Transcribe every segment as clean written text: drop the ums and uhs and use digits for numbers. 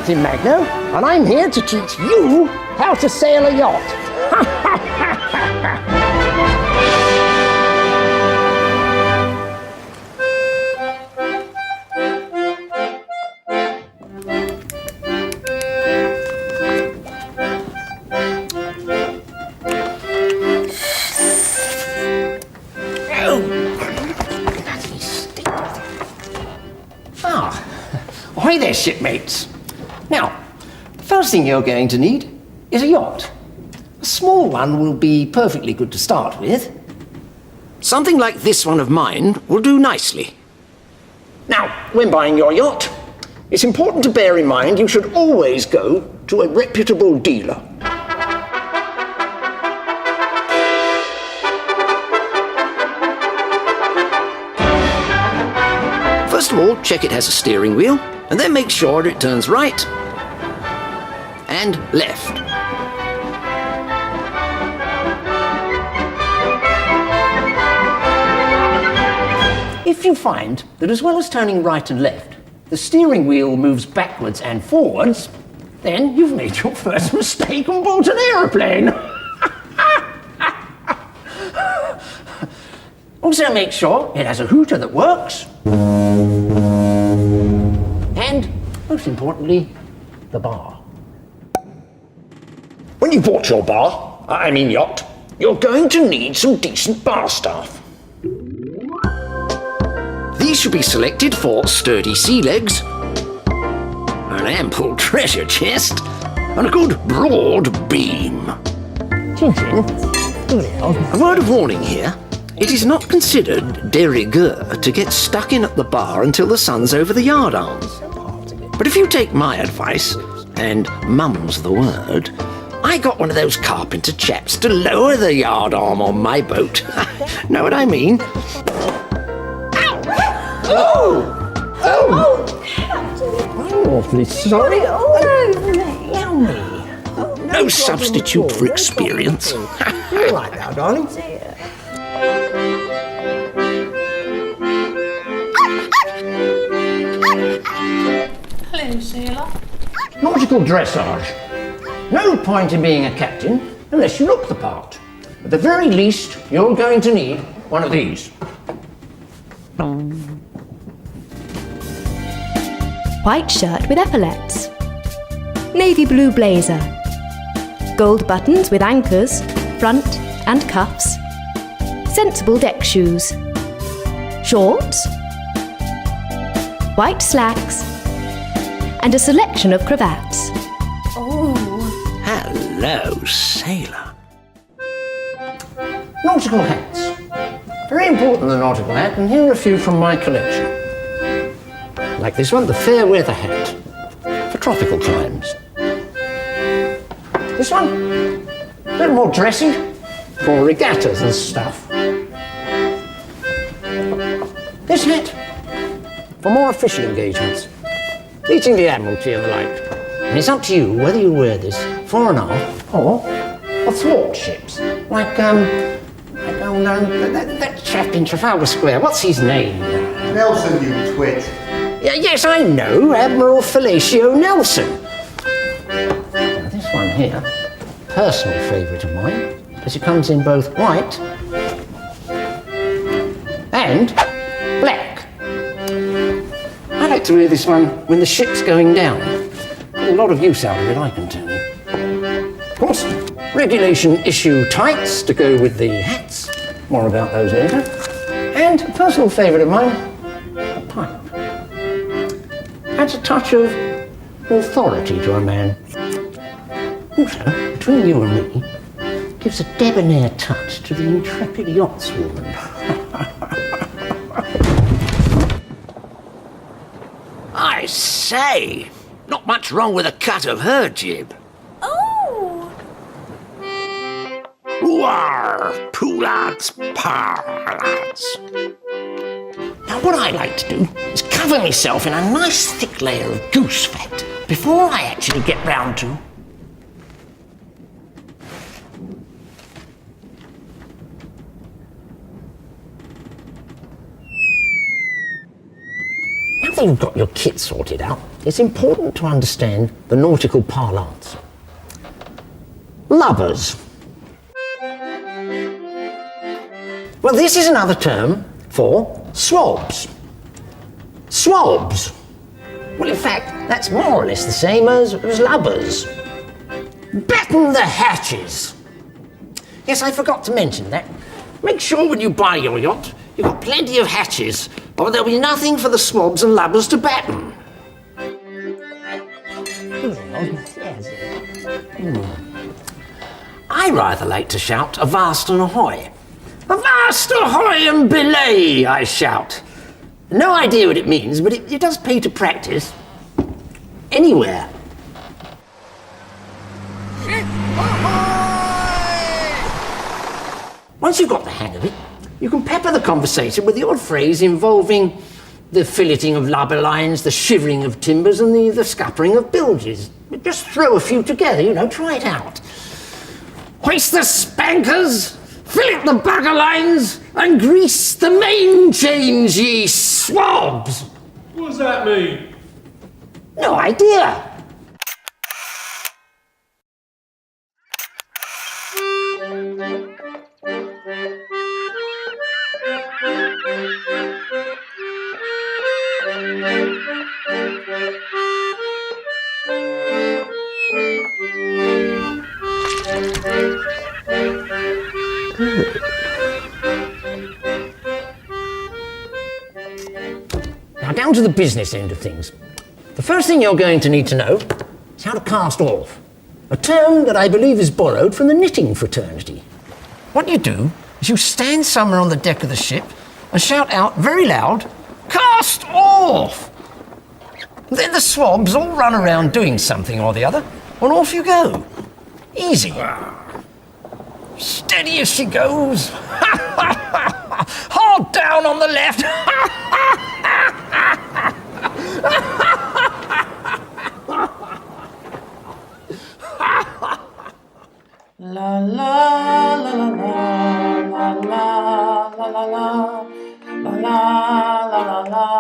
Captain Magno, and I'm here to teach you how to sail a yacht. Hi there, shipmates. Now, the first thing you're going to need is a yacht. A small one will be perfectly good to start with. Something like this one of mine will do nicely. Now, when buying your yacht, it's important to bear in mind you should always go to a reputable dealer. First of all, check it has a steering wheel, and then make sure it turns right and left. If you find that as well as turning right and left, the steering wheel moves backwards and forwards, then you've made your first mistake on board an aeroplane. Also make sure it has a hooter that works. And, most importantly, the bar. When you bought your yacht, you're going to need some decent bar staff. These should be selected for sturdy sea legs, an ample treasure chest, and a good broad beam. A word of warning here. It is not considered de rigueur to get stuck in at the bar until the sun's over the yardarms. But if you take my advice, and mum's the word, I got one of those carpenter chaps to lower the yardarm on my boat. Know what I mean? Oh! I'm awfully sorry. Allow me. No substitute for experience. All right now, darling. Hello, sailor. Nautical dressage. No point in being a captain unless you look the part. At the very least, you're going to need one of these. White shirt with epaulets. Navy blue blazer. Gold buttons with anchors, front and cuffs. Sensible deck shoes. Shorts. White slacks. And a selection of cravats. Oh. Hello, sailor. Nautical hats. Very important, the nautical hat, and here are a few from my collection. Like this one, the fair weather hat, for tropical climes. This one, a little more dressy, for regattas and stuff. This hat, for more official engagements, meeting the Admiralty and the like. And it's up to you whether you wear this fore and aft or athwart ships, like that chap in Trafalgar Square. What's his name? Nelson, you twit. Yes, I know, Admiral Felicio Nelson. Now, this one here, personal favourite of mine, because it comes in both white and black. I like to wear this one when the ship's going down. Got a lot of use out of it, I can tell you. Of course, regulation issue tights to go with the hats. More about those later. And a personal favourite of mine, a pipe. Adds a touch of authority to a man. Also, between you and me, gives a debonair touch to the intrepid yachtswoman. I say, not much wrong with a cut of her jib. Oh! War, poulads, parlads. Now what I like to do is cover myself in a nice thick layer of goose fat before I actually get round to. Now that you've got your kit sorted out, it's important to understand the nautical parlance. Lubbers. Well, this is another term for swabs. Swabs. Well, in fact, that's more or less the same as lubbers. Batten the hatches. Yes, I forgot to mention that. Make sure when you buy your yacht, you've got plenty of hatches, or there'll be nothing for the swabs and lubbers to batten. I rather like to shout avast and ahoy. Avast ahoy and belay, I shout. No idea what it means, but it does pay to practice. Anywhere. Once you've got the hang of it, you can pepper the conversation with the odd phrase involving the filleting of lubber lines, the shivering of timbers, and the scuppering of bilges. Just throw a few together, try it out. Hoist the spankers, fillet the bugger lines, and grease the main chains, ye swabs! What does that mean? No idea. Now down to the business end of things. The first thing you're going to need to know is how to cast off, a term that I believe is borrowed from the knitting fraternity. What you do is you stand somewhere on the deck of the ship and shout out very loud, "Cast off!" Then the swabs all run around doing something or the other, and off you go. Easy. Steady as she goes. Hard down on the left. La la la la la la la la la la la la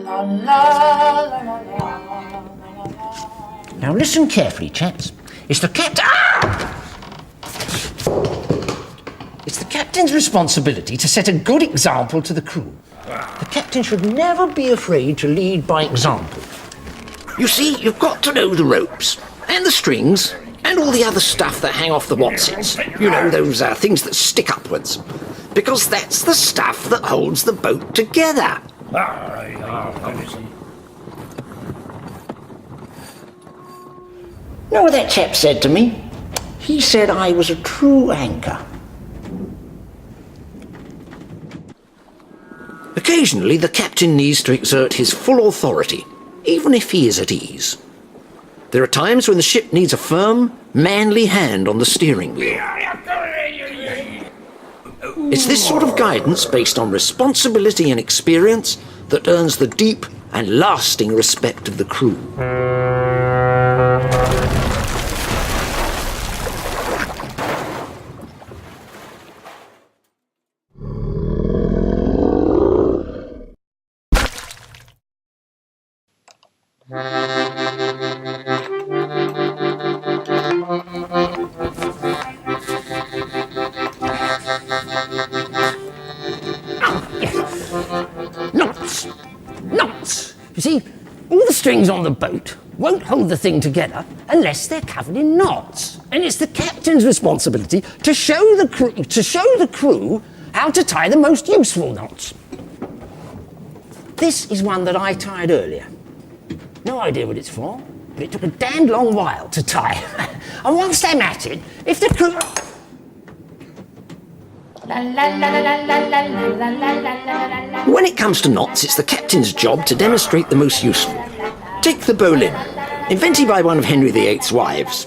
la la. Now listen carefully, chaps. It's the captain's responsibility to set a good example to the crew. The captain should never be afraid to lead by example. You see, you've got to know the ropes, and the strings, and all the other stuff that hang off the watsits. Those things that stick upwards. Because that's the stuff that holds the boat together. You know what that chap said to me? He said I was a true anchor. Occasionally, the captain needs to exert his full authority, even if he is at ease. There are times when the ship needs a firm, manly hand on the steering wheel. It's this sort of guidance based on responsibility and experience that earns the deep and lasting respect of the crew. Knots! You see, all the strings on the boat won't hold the thing together unless they're covered in knots. And it's the captain's responsibility to show the crew how to tie the most useful knots. This is one that I tied earlier. No idea what it's for, but it took a damned long while to tie. And whilst I'm at it, if the crew... When it comes to knots, it's the captain's job to demonstrate the most useful. Take the bowline, invented by one of Henry VIII's wives.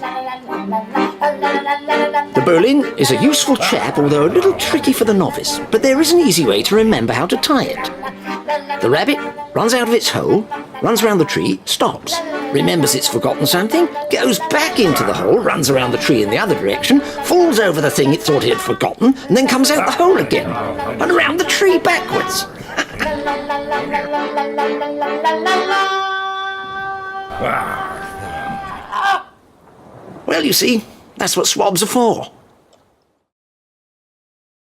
The bowline is a useful chap, although a little tricky for the novice, but there is an easy way to remember how to tie it. The rabbit runs out of its hole, runs round the tree, stops, remembers it's forgotten something, goes back into the hole, runs around the tree in the other direction, falls over the thing it thought it had forgotten, and then comes out the hole again, and around the tree backwards. la la la la la la la. Well, you see, that's what swabs are for.